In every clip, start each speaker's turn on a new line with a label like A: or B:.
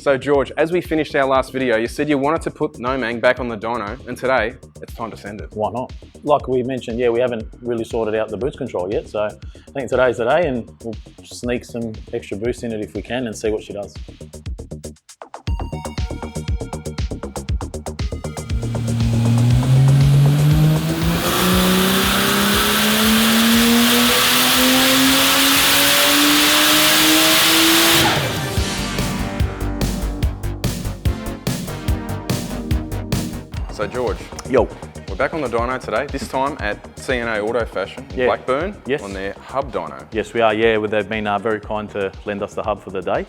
A: So George, as we finished our last video, you said you wanted to put NOMANG back on the dyno, and today, it's time to send it.
B: Why not? Like we mentioned, yeah, we haven't really sorted out the boost control yet, so I think today's the day, and we'll sneak some extra boost in it if we can and see what she does.
A: So George,
B: yo,
A: we're back on the dyno today, this time at C&A Auto Fashion in Blackburn,
B: yes,
A: on their hub dyno.
B: Yes, we are, yeah, they've been very kind to lend us the hub for the day.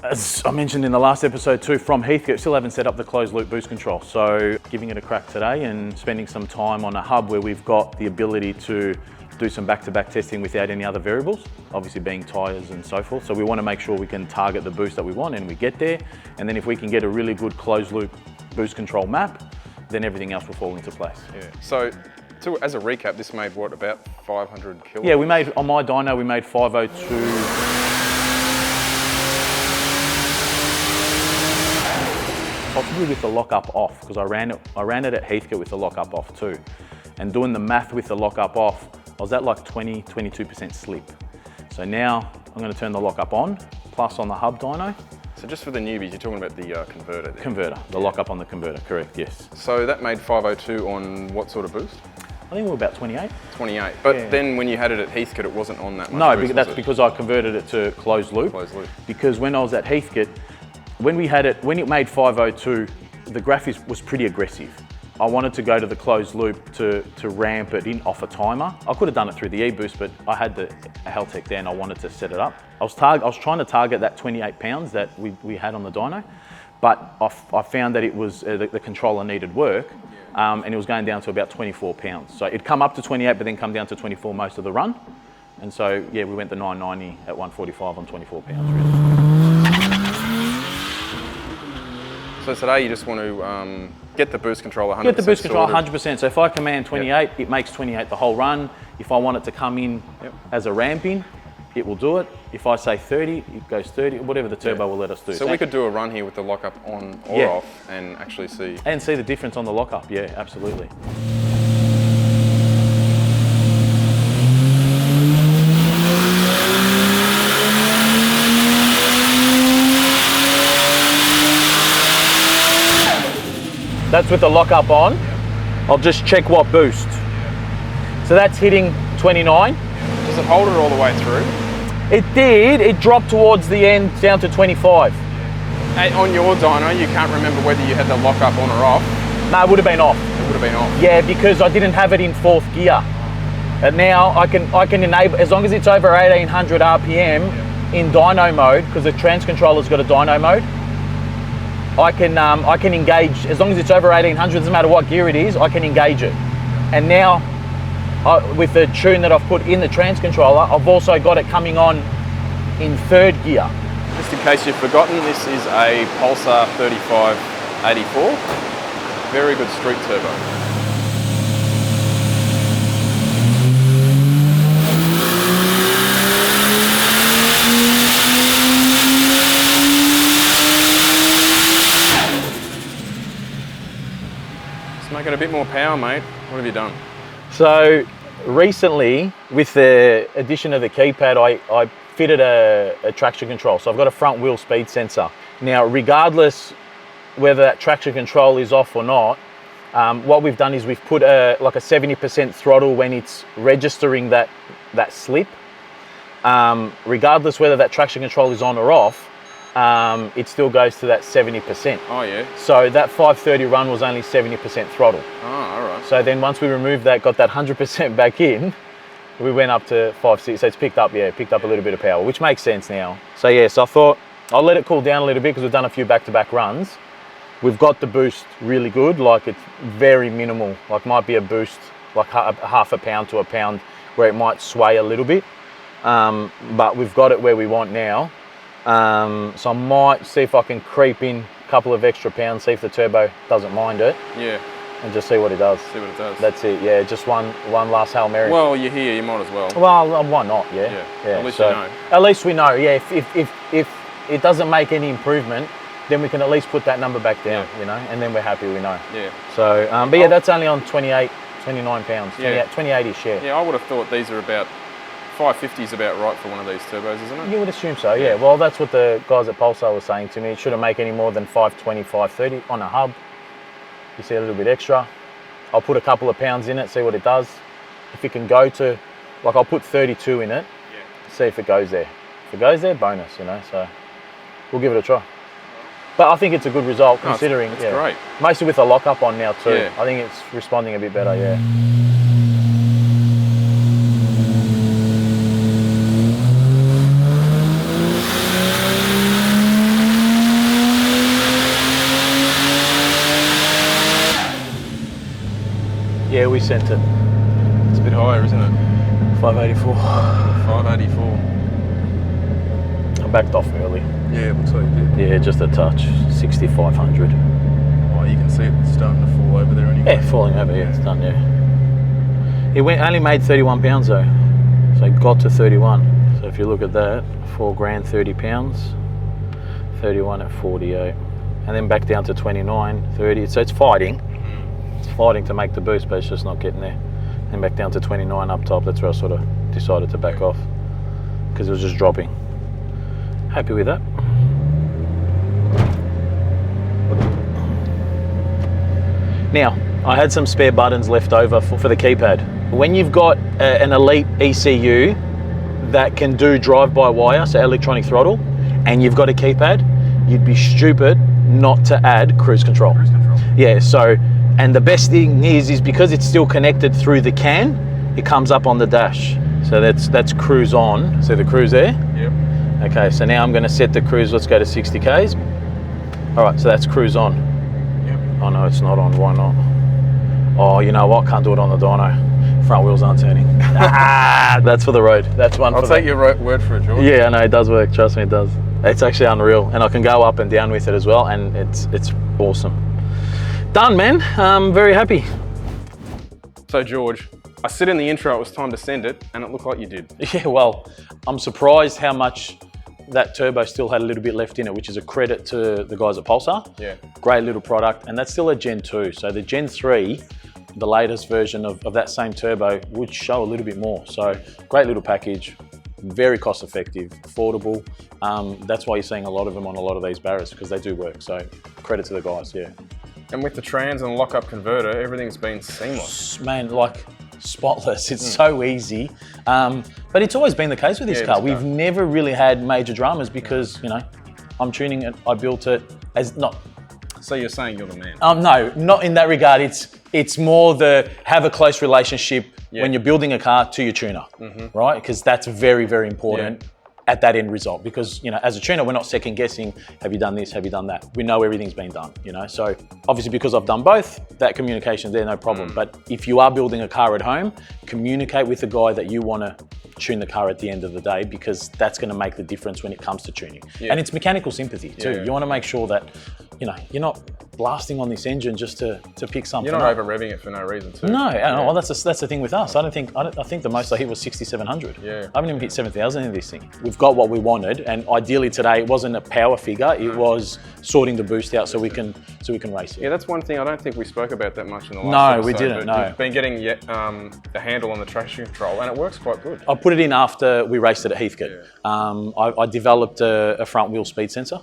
B: As I mentioned in the last episode too, from Heathcote, still haven't set up the closed loop boost control. So giving it a crack today and spending some time on a hub where we've got the ability to do some back-to-back testing without any other variables, obviously being tyres and so forth. So we want to make sure we can target the boost that we want and we get there. And then if we can get a really good closed loop boost control map, then everything else will fall into place. Yeah.
A: So, as a recap, this made what, about 500 kilowatts?
B: Yeah, we made, on my dyno, we made 502. Possibly with the lockup off, because I ran it at Heathcote with the lockup off too. And doing the math with the lockup off, I was at like 22% slip. So now I'm going to turn the lockup on, plus on the hub dyno.
A: So just for the newbies, you're talking about the converter there.
B: Converter, the lockup on the converter, correct, yes.
A: So that made 502 on what sort of boost?
B: I think we were about 28.
A: 28, but then when you had it at Heathcote, it wasn't on that much
B: No,
A: boost,
B: that's because I converted it to closed loop.
A: Closed loop.
B: Because when I was at Heathcote, when it made 502, the graph was pretty aggressive. I wanted to go to the closed loop to ramp it in off a timer. I could have done it through the e-boost, but I had a Haltech there and I wanted to set it up. I was trying to target that 28 pounds that we had on the dyno, but I found that it was the controller needed work, and it was going down to about 24 pounds. So it'd come up to 28, but then come down to 24 most of the run. And so yeah, we went the 990 at 145 on 24 pounds really.
A: So today you just want to get the boost control 100%.
B: Get the boost control 100%. So if I command 28, it makes 28 the whole run. If I want it to come in as a ramp in, it will do it. If I say 30, it goes 30, whatever the turbo will let us do.
A: So we could do a run here with the lockup on or off and actually see.
B: And see the difference on the lockup, yeah, absolutely. That's with the lockup on. I'll just check what boost. So that's hitting 29.
A: Does it hold it all the way through?
B: It did. It dropped towards the end down to 25.
A: Hey, on your dyno, you can't remember whether you had the lockup on or off?
B: No, it would have been off.
A: It would have been off?
B: Yeah, because I didn't have it in 4th gear. And now I can enable, as long as it's over 1800 RPM in dyno mode, because the trans controller's got a dyno mode, I can engage, as long as it's over 1800, doesn't matter what gear it is, I can engage it. And now, with the tune that I've put in the trans controller, I've also got it coming on in 3rd gear.
A: Just in case you've forgotten, this is a Pulsar 3584. Very good street turbo. Make it a bit more power, mate. What have you done?
B: So recently, with the addition of the keypad, I fitted a traction control. So I've got a front wheel speed sensor. Now, regardless whether that traction control is off or not, what we've done is we've put like a 70% throttle when it's registering that slip. Regardless whether that traction control is on or off, it still goes to that 70%.
A: Oh yeah.
B: So that 530 run was only 70% throttle.
A: Oh, all right.
B: So then once we removed that, got that 100% back in, we went up to 560. So it's picked up a little bit of power, which makes sense now. So yeah, so I thought I'll let it cool down a little bit because we've done a few back-to-back runs. We've got the boost really good, like it's very minimal. Like might be a boost like half a pound to a pound where it might sway a little bit. But we've got it where we want now. So I might see if I can creep in a couple of extra pounds, see if the turbo doesn't mind it.
A: Yeah.
B: And just see what it does.
A: See what it does.
B: That's it, yeah. Just one last Hail Mary.
A: Well, you're here, you might as well.
B: Well, why not, yeah.
A: At least you know.
B: At least we know, yeah. If it doesn't make any improvement, then we can at least put that number back down, you know, and then we're happy, we know.
A: Yeah.
B: So, but yeah, that's only on 29 pounds, 28-ish, yeah.
A: Yeah, I would have thought these are about, 550 is about right for one of these turbos, isn't it?
B: You would assume so, yeah. Well, that's what the guys at Pulsar were saying to me. It shouldn't make any more than 520, 530 on a hub. You see a little bit extra. I'll put a couple of pounds in it, see what it does. If it can go to, like I'll put 32 in it, see if it goes there. If it goes there, bonus, you know, so we'll give it a try. But I think it's a good result considering,
A: it's great.
B: Mostly with the lockup on now too.
A: Yeah.
B: I think it's responding a bit better, yeah. Yeah, we sent it.
A: It's a bit higher, isn't it?
B: 584.
A: 584.
B: I backed off early.
A: Yeah, it looks like you did.
B: Yeah, just a touch. 6,500.
A: Oh, you can see it starting to fall over there anyway.
B: Yeah, falling over, yeah, it's done, yeah. It only made 31 pounds though. So it got to 31. So if you look at that, 4 grand, 30 pounds. 31 at 48. And then back down to 29, 30. So it's fighting. It's fighting to make the boost, but it's just not getting there. And back down to 29 up top. That's where I sort of decided to back off because it was just dropping. Happy with that. Now, I had some spare buttons left over for the keypad. When you've got an elite ECU that can do drive-by-wire, so electronic throttle, and you've got a keypad, you'd be stupid not to add cruise control. Yeah, so, and the best thing is because it's still connected through the CAN, it comes up on the dash. So that's cruise on. See the cruise there?
A: Yep.
B: Okay, so now I'm going to set the cruise. Let's go to 60 Ks. All right, so that's cruise on.
A: Yep.
B: Oh no, it's not on. Why not? Oh, you know what? Can't do it on the dyno. Front wheels aren't turning. That's for the road. That's one.
A: I'll take your word for it, George.
B: Yeah, I know it does work. Trust me, it does. It's actually unreal, and I can go up and down with it as well, and it's awesome. Done, man. I'm very happy.
A: So George, I said in the intro it was time to send it, and it looked like you did.
B: Yeah, well, I'm surprised how much that turbo still had a little bit left in it, which is a credit to the guys at Pulsar.
A: Yeah.
B: Great little product, and that's still a Gen 2. So the Gen 3, the latest version of that same turbo, would show a little bit more. So great little package, very cost effective, affordable. That's why you're seeing a lot of them on a lot of these Barras, because they do work. So credit to the guys, yeah.
A: And with the trans and lock-up converter, everything's been seamless.
B: Man, like spotless. It's so easy. But it's always been the case with this car. We've never really had major dramas because, you know, I'm tuning it, I built it as not.
A: So you're saying you're the man?
B: No, not in that regard. It's more the have a close relationship when you're building a car to your tuner, right? Because that's very, very important at that end result. Because, you know, as a tuner, we're not second guessing, have you done this, have you done that? We know everything's been done, you know? So obviously because I've done both, that communication's there, no problem. But if you are building a car at home, communicate with the guy that you want to tune the car at the end of the day, because that's going to make the difference when it comes to tuning. And it's mechanical sympathy too. You want to make sure that, you know, you're not blasting on this engine just to pick something
A: You're not
B: up.
A: over revving it for no reason too.
B: No, well, that's the thing with us. I think the most I hit was 6,700.
A: Yeah.
B: I haven't even hit 7,000 in this thing. We've got what we wanted, and ideally today it wasn't a power figure. It was sorting the boost out so we can race it.
A: Yeah, that's one thing I don't think we spoke about that much in the last episode.
B: No, we didn't. No.
A: You've been getting the handle on the traction control, and it works quite good.
B: I put it in after we raced it at Heathcote. I developed a front wheel speed sensor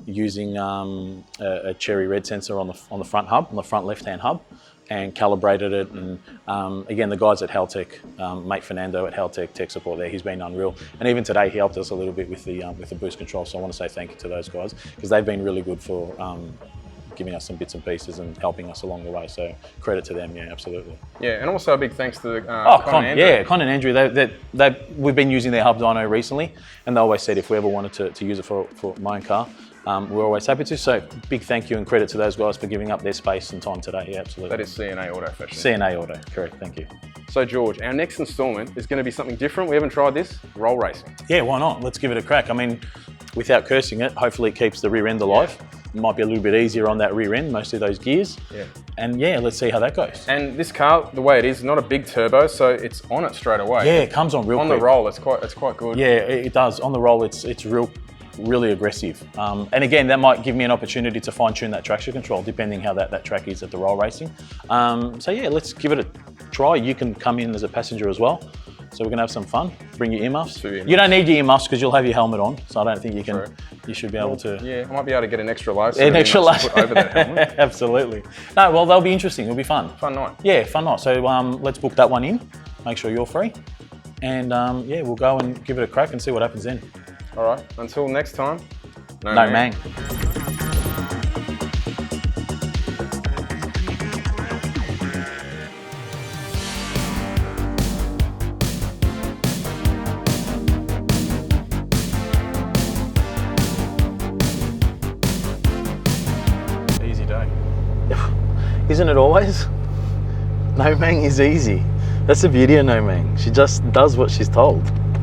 B: using a cherry red sensor on the front hub, on the front left-hand hub, and calibrated it. And again, the guys at Haltech, mate Fernando at Haltech tech support there, he's been unreal. And even today, he helped us a little bit with the boost control. So I want to say thank you to those guys because they've been really good for giving us some bits and pieces and helping us along the way. So credit to them, yeah, absolutely.
A: Yeah, and also a big thanks to
B: Con and Andrew. We've been using their hub dyno recently, and they always said if we ever wanted to use it for my own car, we're always happy to. So big thank you and credit to those guys for giving up their space and time today. Yeah, absolutely.
A: That is C&A Auto Fashion.
B: C&A Auto, correct, thank you.
A: So George, our next installment is going to be something different. We haven't tried this, roll racing.
B: Yeah, why not? Let's give it a crack. I mean, without cursing it, hopefully it keeps the rear end alive. It might be a little bit easier on that rear end, most of those gears. Yeah. And yeah, let's see how that goes.
A: And this car, the way it is, not a big turbo, so it's on it straight away.
B: Yeah, it comes on real quick.
A: On the roll, it's quite good.
B: Yeah, it does. On the roll, it's real really aggressive. And again, that might give me an opportunity to fine tune that traction control, depending how that track is at the roll racing. So yeah, let's give it a try. You can come in as a passenger as well. So we're gonna have some fun. Bring your earmuffs. You don't need your earmuffs because you'll have your helmet on. So I don't think you can. You should be able to.
A: Yeah, I might be able to get an extra low.
B: An extra low
A: over that helmet.
B: Absolutely. No, well, they'll be interesting. It'll be fun.
A: Fun night.
B: Yeah, fun night. So let's book that one in. Make sure you're free, and yeah, we'll go and give it a crack and see what happens then.
A: All right. Until next time.
B: No mang.
A: Easy day.
B: Isn't it always? No mang is easy. That's the beauty of no mang. She just does what she's told.